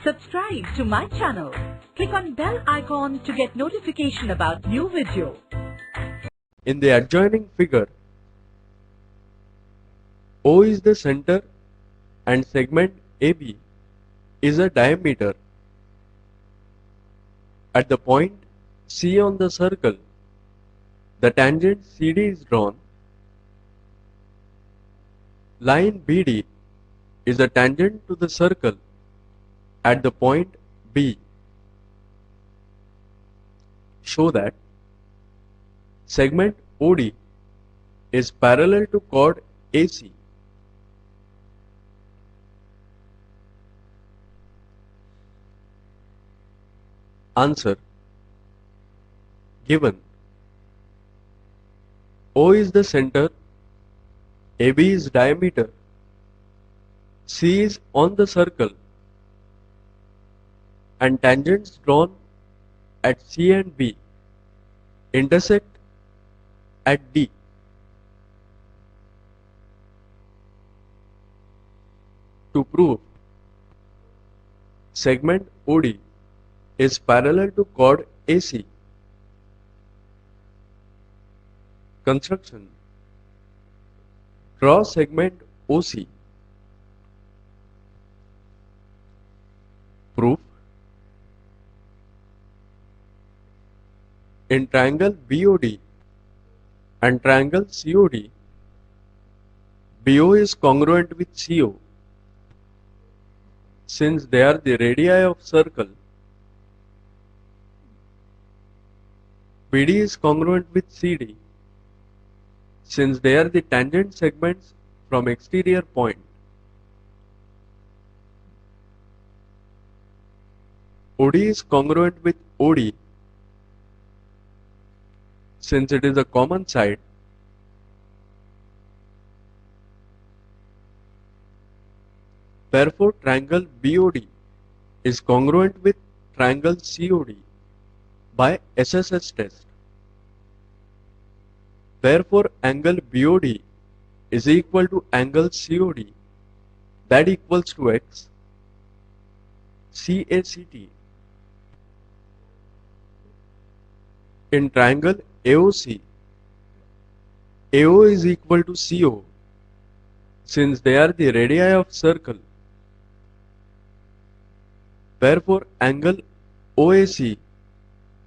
Subscribe to my channel. Click on bell icon to get notification about new video. In the adjoining figure, O is the center and segment AB is a diameter. At the point C on the circle, the tangent CD is drawn. Line BD is a tangent to the circle at the point B. Show that segment OD is parallel to chord AC. Answer: given. O is the center, AB is diameter, C is on the circle, and tangents drawn at C and B intersect at D. To prove segment OD is parallel to chord AC. Construction: draw segment OC. Proof: in triangle BOD and triangle COD, BO is congruent with CO. Since they are the radii of circle, BD is congruent with CD. Since they are the tangent segments from exterior point, OD is congruent with OD. Since it is a common side, therefore triangle BOD is congruent with triangle COD by SSS test. Therefore angle BOD is equal to angle COD, that equals to X. CACT. In triangle AOC, AO is equal to CO. Since they are the radii of circle, therefore angle OAC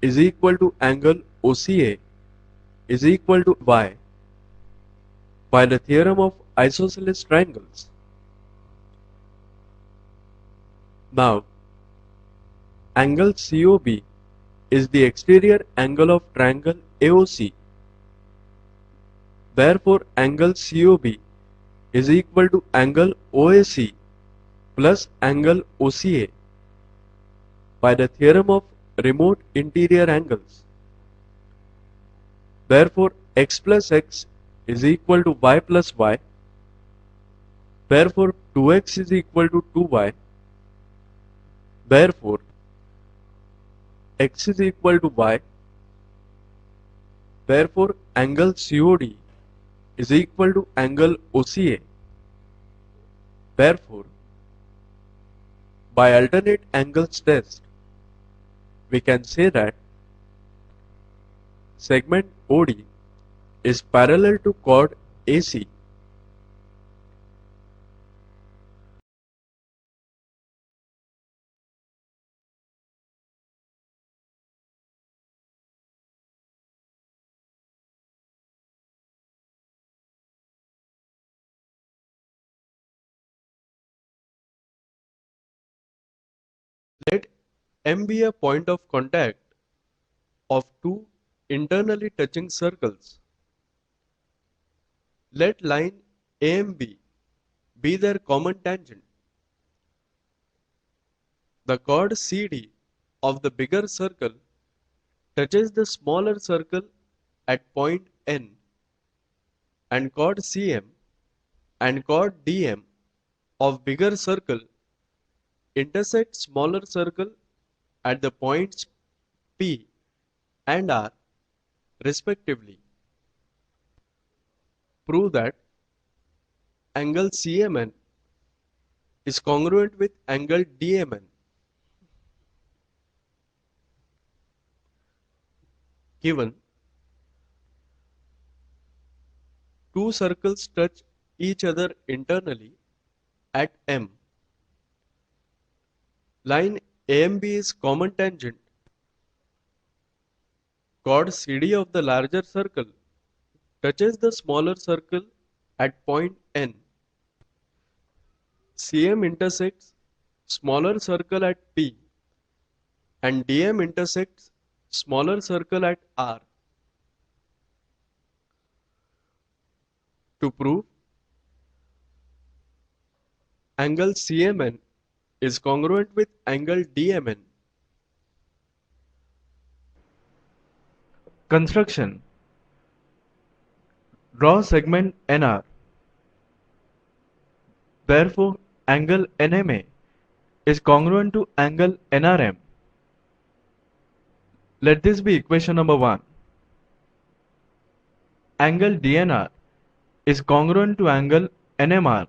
is equal to angle OCA is equal to Y by the theorem of isosceles triangles. Now, angle COB is the exterior angle of triangle AOC. Therefore, angle COB is equal to angle OAC plus angle OCA by the theorem of remote interior angles. Therefore, X plus X is equal to Y plus Y. Therefore, 2X is equal to 2Y. Therefore, X is equal to Y. Therefore, angle COD is equal to angle OCA. Therefore, by alternate angles test, we can say that segment OD is parallel to chord AC. Let M be a point of contact of two internally touching circles. Let line AMB be their common tangent. The chord CD of the bigger circle touches the smaller circle at point N, and chord CM and chord DM of bigger circle intersect smaller circle at the points P and R respectively. Prove that angle CMN is congruent with angle DMN Given two circles touch each other internally at M. Line AMB is common tangent. Chord CD of the larger circle touches the smaller circle at point N. CM intersects smaller circle at P and DM intersects smaller circle at R. To prove angle CMN is congruent with angle DMN. Construction. Draw segment NR. Therefore, angle NMA is congruent to angle NRM. Let this be equation number 1. Angle DNR is congruent to angle NMR.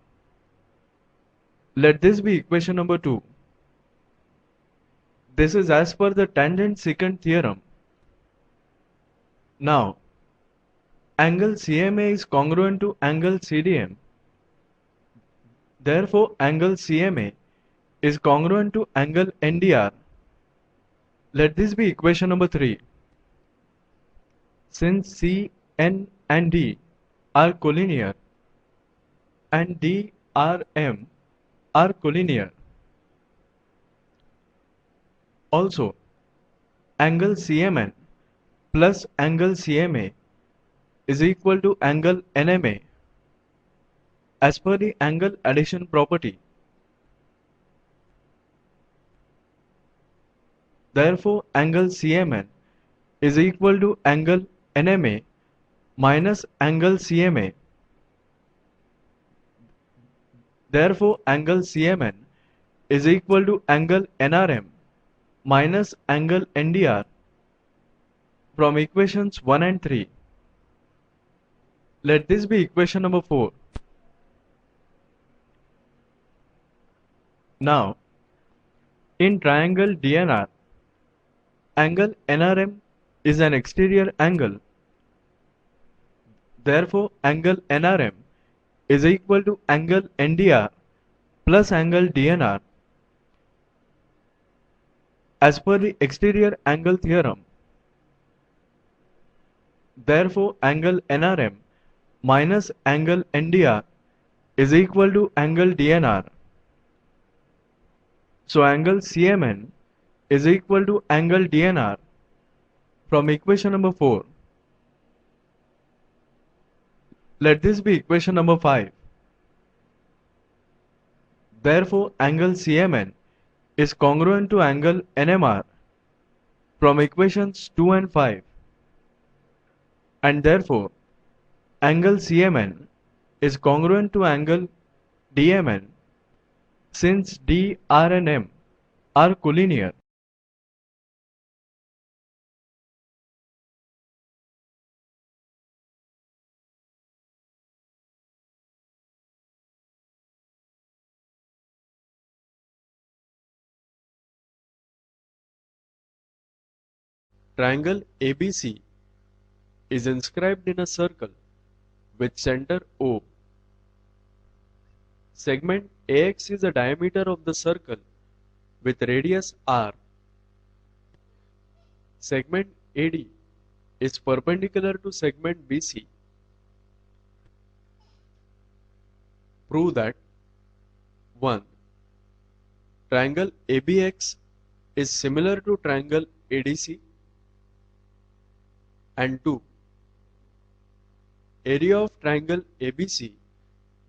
Let this be equation number 2. This is as per the tangent secant theorem. Now, angle CMA is congruent to angle CDM. Therefore, angle CMA is congruent to angle NDR. Let this be equation number 3. Since C, N and D are collinear and D, R, M are collinear. Also, angle CMN plus angle CMA is equal to angle NMA as per the angle addition property. Therefore, angle CMN is equal to angle NMA minus angle CMA. Therefore, angle CMN is equal to angle NRM minus angle NDR from equations 1 and 3. Let this be equation number 4. Now, in triangle DNR, angle NRM is an exterior angle. Therefore, angle NRM is equal to angle NDR plus angle DNR as per the exterior angle theorem. Therefore, angle NRM minus angle NDR is equal to angle DNR. So, angle CMN is equal to angle DNR from equation number 4. Let this be equation number 5. Therefore, angle CMN is congruent to angle NMR from equations 2 and 5. And therefore, angle CMN is congruent to angle DMN since D, R and M are collinear. Triangle ABC is inscribed in a circle with center O. Segment AX is the diameter of the circle with radius R. Segment AD is perpendicular to segment BC. Prove that 1. Triangle ABX is similar to triangle ADC, and 2. Area of triangle ABC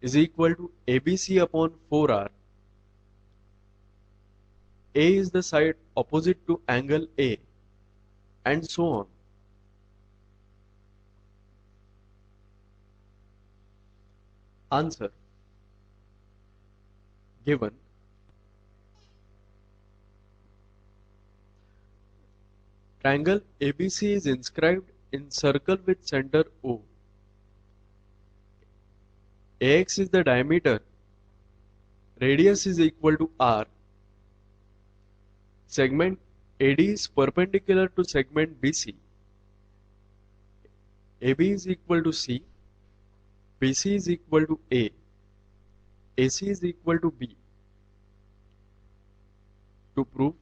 is equal to ABC upon 4R. A is the side opposite to angle A, and so on. Answer. Given triangle ABC is inscribed in circle with center O. AX is the diameter, radius is equal to R. Segment AD is perpendicular to segment BC, AB is equal to C, BC is equal to A, AC is equal to B. To prove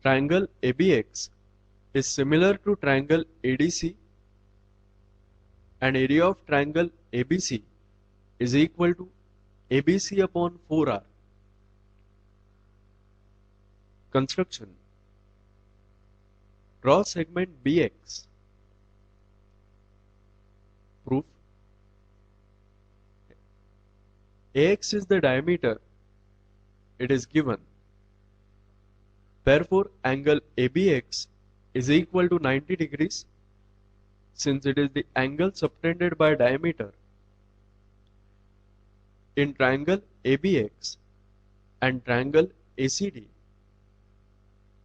triangle ABX is similar to triangle ADC and area of triangle ABC is equal to ABC upon 4R. Construction. Draw segment BX. Proof. AX is the diameter. It is given. Therefore, angle ABX is equal to 90 degrees since it is the angle subtended by diameter. In triangle ABX and triangle ACD,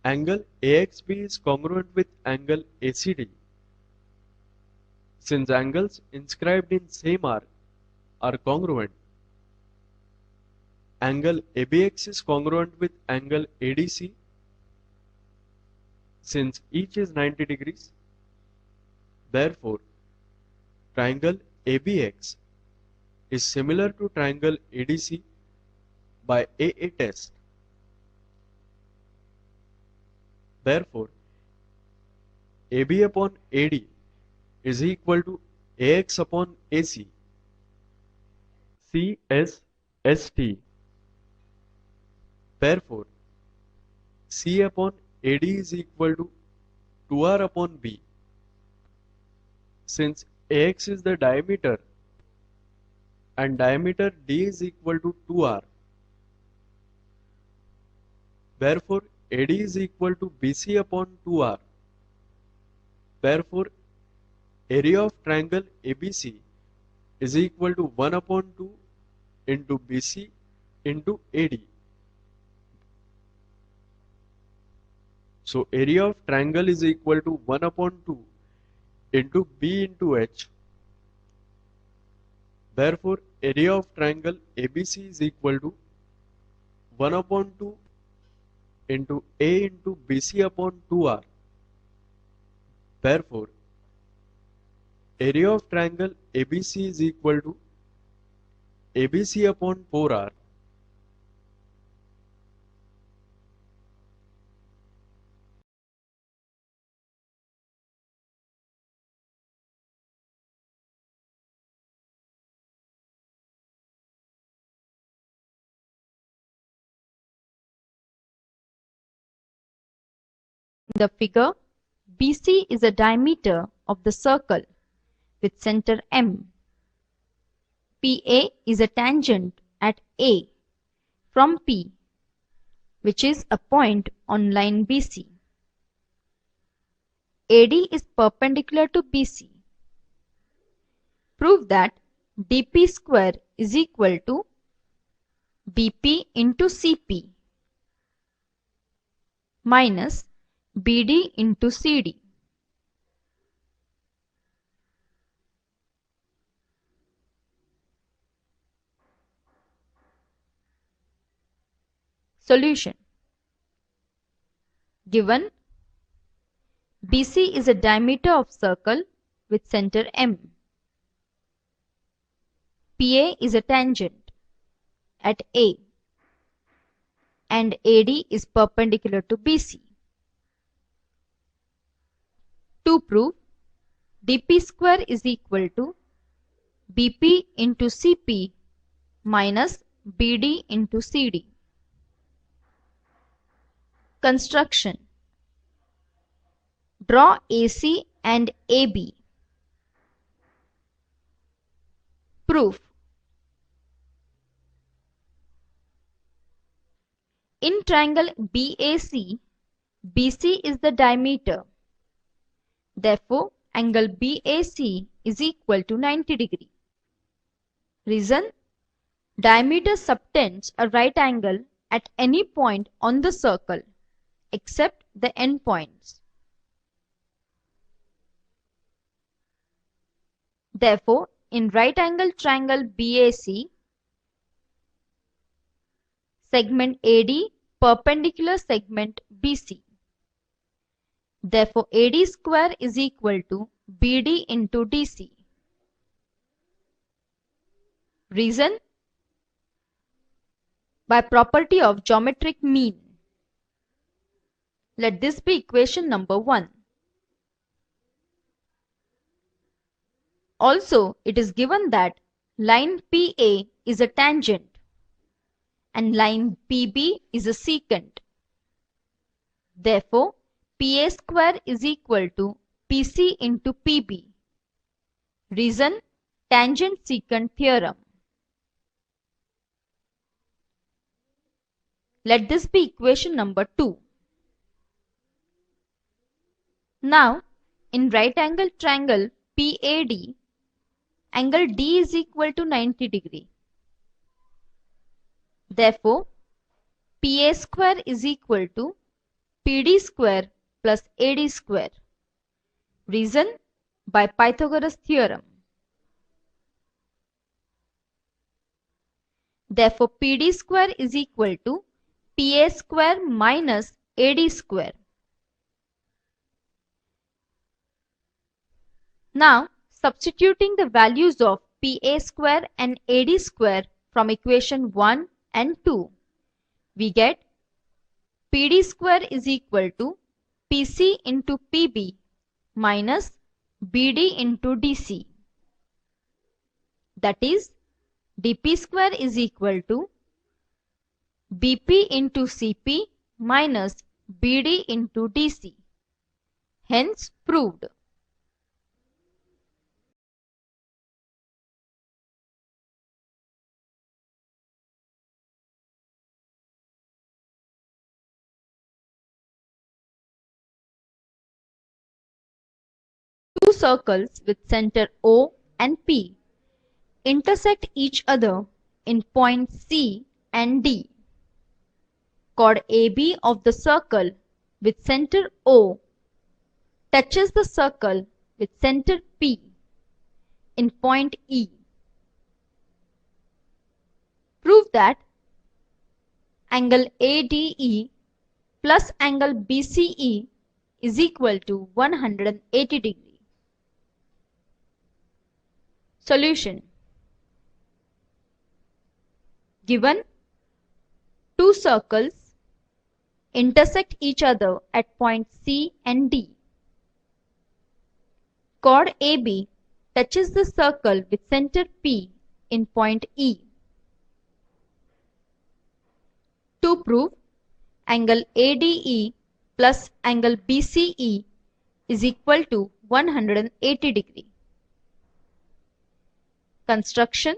angle AXB is congruent with angle ACD. Since angles inscribed in same arc are congruent, angle ABX is congruent with angle ADC. Since each is 90 degrees, therefore, triangle ABX is similar to triangle ADC by AA test. Therefore, AB upon AD is equal to AX upon AC. CSST. Therefore, C upon AD is equal to 2R upon B. Since AX is the diameter and diameter D is equal to 2R, therefore AD is equal to BC upon 2R. Therefore, area of triangle ABC is equal to 1 upon 2 into BC into AD. So, area of triangle is equal to 1 upon 2 into B into H. Therefore, area of triangle ABC is equal to 1 upon 2 into A into BC upon 2R. Therefore, area of triangle ABC is equal to ABC upon 4R. In the figure, BC is the diameter of the circle with center M. PA is a tangent at A from P, which is a point on line BC. AD is perpendicular to BC. Prove that DP square is equal to BP into CP minus BD into CD. Solution. Given BC is a diameter of circle with center M. PA is a tangent at A and AD is perpendicular to BC. To prove, DP square is equal to BP into CP minus BD into CD. Construction. Draw AC and AB. Proof. In triangle BAC, BC is the diameter. Therefore, angle BAC is equal to 90 degree. Reason: diameter subtends a right angle at any point on the circle except the endpoints. Therefore, in right angle triangle BAC, segment AD perpendicular segment BC. Therefore, AD square is equal to BD into DC. Reason? By property of geometric mean. Let this be equation number 1. Also, it is given that line PA is a tangent and line PB is a secant. Therefore, PA square is equal to PC into PB. Reason? Tangent secant theorem. Let this be equation number 2. Now, in right angle triangle PAD, angle D is equal to 90 degree. Therefore, PA square is equal to PD square plus AD square. Reason? By Pythagoras theorem. Therefore, PD square is equal to PA square minus AD square. Now, substituting the values of PA square and AD square from equation 1 and 2, we get PD square is equal to PC into PB minus BD into DC. That is, DP square is equal to BP into CP minus BD into DC. Hence proved. Two circles with center O and P intersect each other in point C and D. Chord AB of the circle with center O touches the circle with center P in point E. Prove that angle ADE plus angle BCE is equal to 180 degree. Solution. Given two circles intersect each other at point C and D. Chord AB touches the circle with center P in point E. To prove angle ADE plus angle BCE is equal to 180 degree. Construction.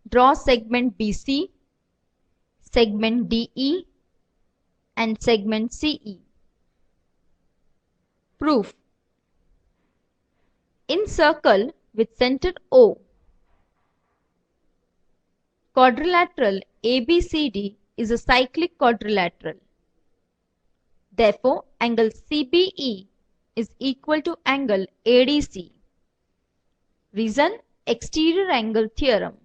Draw segment BC, segment DE and segment CE. Proof. In circle with center O, quadrilateral ABCD is a cyclic quadrilateral. Therefore, angle CBE is equal to angle ADC. Reason? Exterior angle theorem.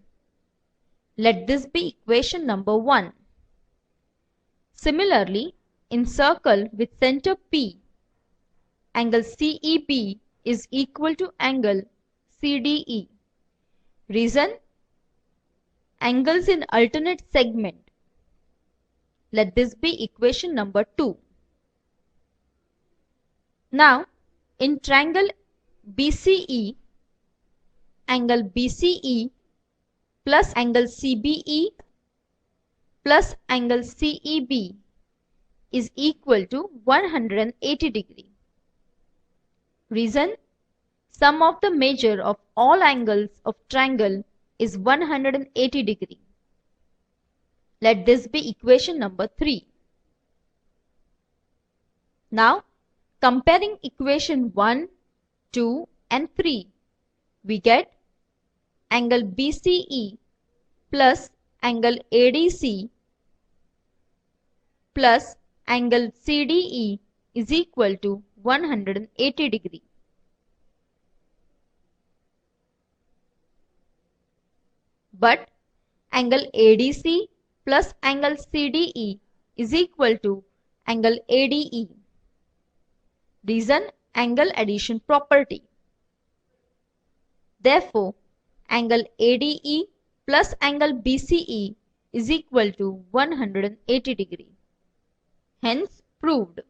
Let this be equation number 1. Similarly, in circle with center P, angle CEB is equal to angle CDE. Reason? Angles in alternate segment. Let this be equation number 2. Now, in triangle BCE, angle BCE plus angle CBE plus angle CEB is equal to 180 degree. Reason? Sum of the measure of all angles of triangle is 180 degree. Let this be equation number 3. Now, comparing equation 1, 2 and 3, we get angle BCE plus angle ADC plus angle CDE is equal to 180 degree. But angle ADC plus angle CDE is equal to angle ADE. Reason? angle addition property. Therefore, angle ADE plus angle BCE is equal to 180 degree. Hence proved.